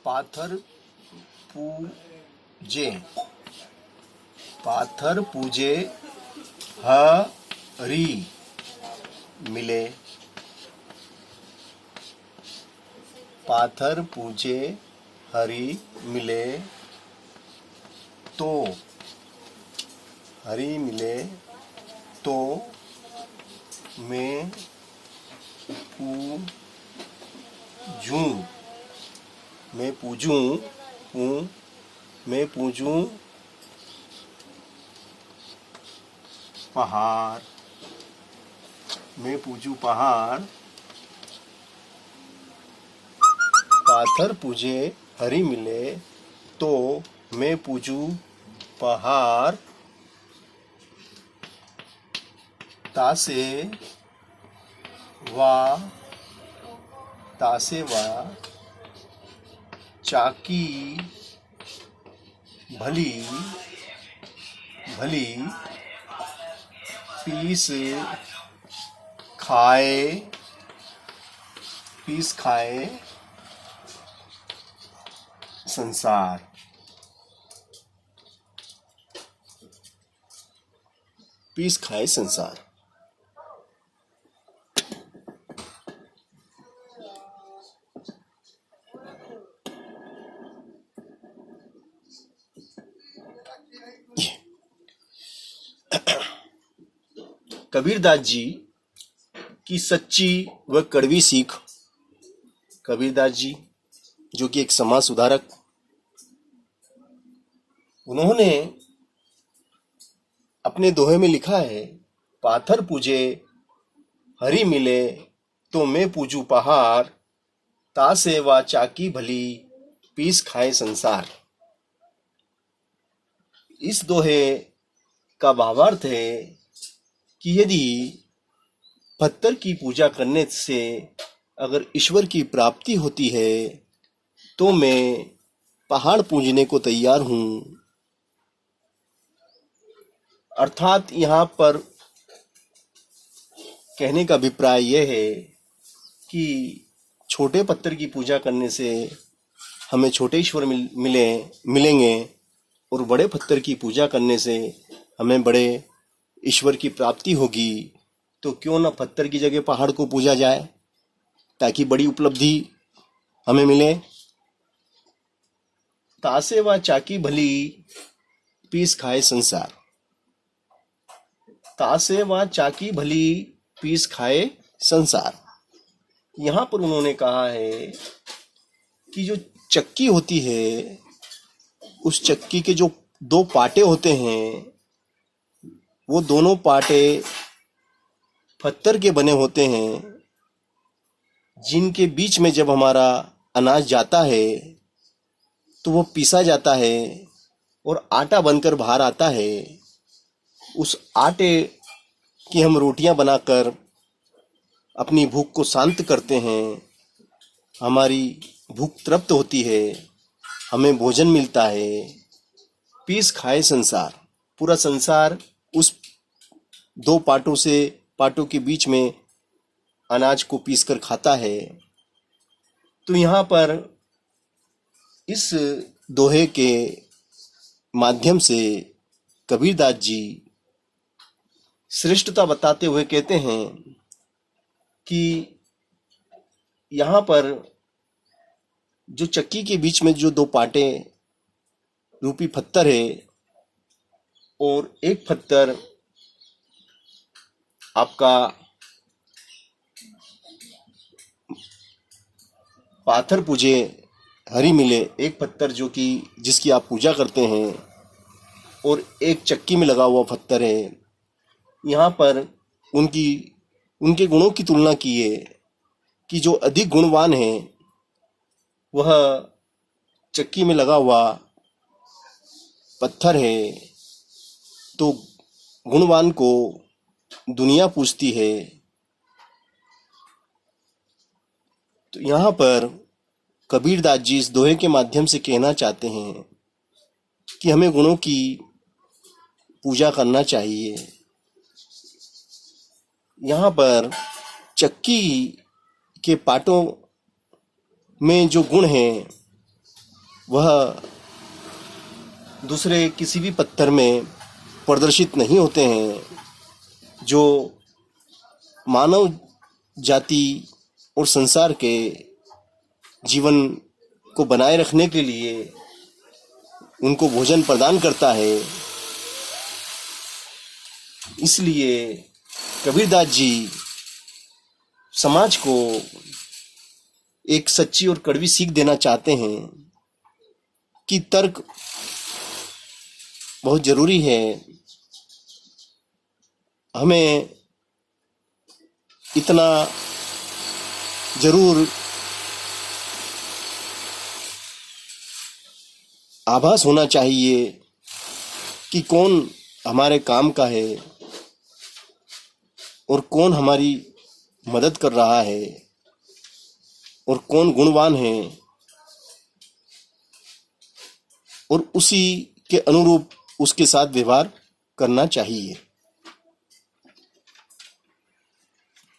पाथर पूजे, पाथर पूजे हरि मिले, पाथर पूजे हरि मिले तो, हरि मिले तो मैं पूजूं, मैं पूजूं हूँ, मैं पूजूं पहाड़, मैं पूजूं पहाड़। पाथर पूजे हरि मिले तो मैं पूजूं पहाड़। तासे वा चाकी भली भली पीस खाए संसार, पीस खाए संसार। कबीरदास जी की सच्ची व कड़वी सीख। कबीरदास जी जो कि एक समाज सुधारक, उन्होंने अपने दोहे में लिखा है, पाथर पूजे हरि मिले तो मैं पूजू पहाड़, तासे वा चाकी भली पीस खाए संसार। इस दोहे का भावार्थ है कि यदि पत्थर की पूजा करने से अगर ईश्वर की प्राप्ति होती है तो मैं पहाड़ पूजने को तैयार हूं। अर्थात यहाँ पर कहने का अभिप्राय यह है कि छोटे पत्थर की पूजा करने से हमें छोटे ईश्वर मिलेंगे और बड़े पत्थर की पूजा करने से हमें बड़े ईश्वर की प्राप्ति होगी। तो क्यों ना पत्थर की जगह पहाड़ को पूजा जाए ताकि बड़ी उपलब्धि हमें मिले। तासे व चाकी भली पीस खाए संसार, तासे व चाकी भली पीस खाए संसार। यहाँ पर उन्होंने कहा है कि जो चक्की होती है, उस चक्की के जो दो पाटे होते हैं, वो दोनों पाटे पत्थर के बने होते हैं, जिनके बीच में जब हमारा अनाज जाता है तो वो पीसा जाता है और आटा बनकर बाहर आता है। उस आटे की हम रोटियां बनाकर अपनी भूख को शांत करते हैं, हमारी भूख तृप्त होती है, हमें भोजन मिलता है। पीस खाए संसार, पूरा संसार उस दो पाटों के बीच में अनाज को पीसकर खाता है। तो यहाँ पर इस दोहे के माध्यम से कबीरदास जी श्रेष्ठता बताते हुए कहते हैं कि यहाँ पर जो चक्की के बीच में जो दो पाटे रूपी पत्थर है और एक पत्थर आपका पाथर पूजे हरि मिले, एक पत्थर जो कि जिसकी आप पूजा करते हैं और एक चक्की में लगा हुआ पत्थर है। यहाँ पर उनके गुणों की तुलना की है कि जो अधिक गुणवान है वह चक्की में लगा हुआ पत्थर है, तो गुणवान को दुनिया पूजती है। तो यहाँ पर कबीरदास जी इस दोहे के माध्यम से कहना चाहते हैं कि हमें गुणों की पूजा करना चाहिए। यहाँ पर चक्की के पाटों में जो गुण हैं वह दूसरे किसी भी पत्थर में प्रदर्शित नहीं होते हैं, जो मानव जाति और संसार के जीवन को बनाए रखने के लिए उनको भोजन प्रदान करता है। इसलिए कबीरदास जी समाज को एक सच्ची और कड़वी सीख देना चाहते हैं कि तर्क बहुत जरूरी है। हमें इतना जरूर आभास होना चाहिए कि कौन हमारे काम का है और कौन हमारी मदद कर रहा है और कौन गुणवान है, और उसी के अनुरूप उसके साथ व्यवहार करना चाहिए।